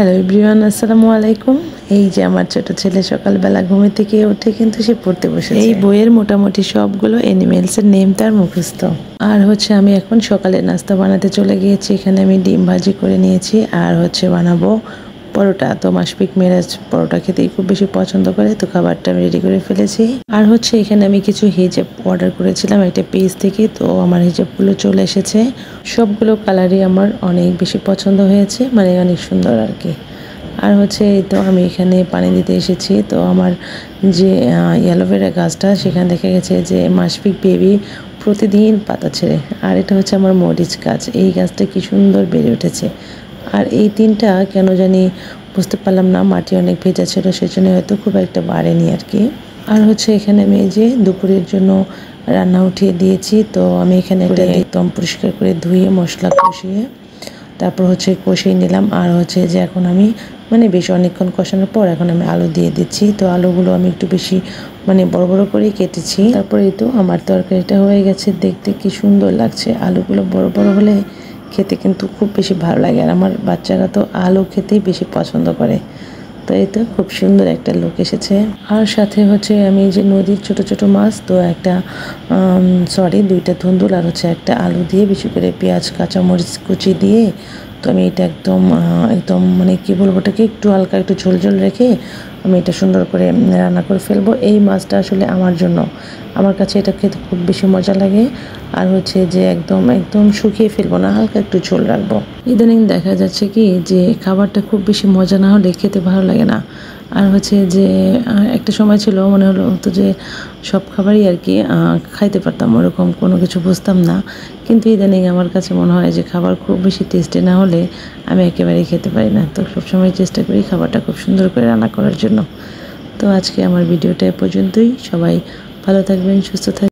Hello everyone, আসসালামু আলাইকুম। এই যে আমার ছোট ছেলে সকালবেলা ঘুম থেকে উঠে কিন্তু সে পড়তে বসেছে। এই বইয়ের মোটামুটি সবগুলো অ্যানিমেলসের নেম তার মুখস্থ। আর আমি এখন সকালে নাস্তা বানাতে চলে গিয়েছি। এখানে আমি ডিম ভাজি করে নিয়েছি আর বানাবো পরোটা। তো মাশফিক মেরাজ পরোটা খেতেই খুব বেশি পছন্দ করে, তো খাবারটা আমি রেডি করে ফেলেছি। আর এখানে আমি কিছু হিজাব অর্ডার করেছিলাম একটা পেজ থেকে, তো আমার হিজাবগুলো চলে এসেছে। সবগুলো কালারই আমার অনেক বেশি পছন্দ হয়েছে, মানে অনেক সুন্দর আর কি। আর এই তো আমি এখানে পানি দিতে এসেছি। তো আমার যে অ্যালোভেরা গাছটা, সেখানে দেখা গেছে যে মাশফিক বেবি প্রতিদিন পাতা ছেড়ে। আর এটা আমার মরিচ গাছ, এই গাছটা কি সুন্দর বেড়ে উঠেছে। আর এই তিনটা কেন জানি বুঝতে পারলাম না, মাটি অনেক ভেজা ছিল, সেজন্য হয়তো খুব একটা বাড়েনি আর কি। আর এখানে আমি এই যে দুপুরের জন্য রান্না উঠিয়ে দিয়েছি। তো আমি এখানে এটা একদম পরিষ্কার করে ধুয়ে মশলা কষিয়ে তারপর কষিয়ে নিলাম। আর যে এখন আমি বেশ অনেকক্ষণ কষানোর পর এখন আমি আলু দিয়ে দিচ্ছি। তো আলুগুলো আমি একটু বেশি বড় বড় করেই কেটেছি। তারপরে এই তো আমার তরকারিটা হয়ে গেছে। দেখতে কি সুন্দর লাগছে। আলুগুলো বড় বড় হলে খেতে কিন্তু খুব বেশি ভালো লাগে। আর আমার বাচ্চারা তো আলু খেতেই বেশি পছন্দ করে। তো এই তো খুব সুন্দর একটা লুক এসেছে। আর সাথে আমি যে নদীর ছোট ছোট মাছ, তো একটা দুইটা ধুন্দুল আর একটা আলু দিয়ে বেশি করে পেঁয়াজ কাঁচামরিচ কুচি দিয়ে, তো আমি এটা একদম একদম কি বলবো, ওটাকে একটু হালকা একটু ঝোল ঝোল রেখে আমি এটা সুন্দর করে রান্না করে ফেলবো। এই মাছটা আমার জন্য, আমার কাছে এটা খেতে খুব বেশি মজা লাগে। আর যে একদম একদম শুকিয়ে ফেলবো না, হালকা একটু ঝোল রাখবো। ইদানিং দেখা যাচ্ছে কি যে খাবারটা খুব বেশি মজা না হলে খেতে ভালো লাগে না। আর যে একটা সময় ছিল মনে হলো তো যে সব খাবারই আর কি খাইতে পারতাম, ওরকম কোনো কিছু বুঝতাম না। কিন্তু ইদানিং আমার কাছে মনে হয় যে খাবার খুব বেশি টেস্টি না হলে আমি একেবারেই খেতে পারি না। তো সবসময় চেষ্টা করি খাবারটা খুব সুন্দর করে রান্না করার জন্য। তো আজকে আমার ভিডিওটা এ পর্যন্তই। সবাই ভালো থাকবেন, সুস্থ থাকবেন।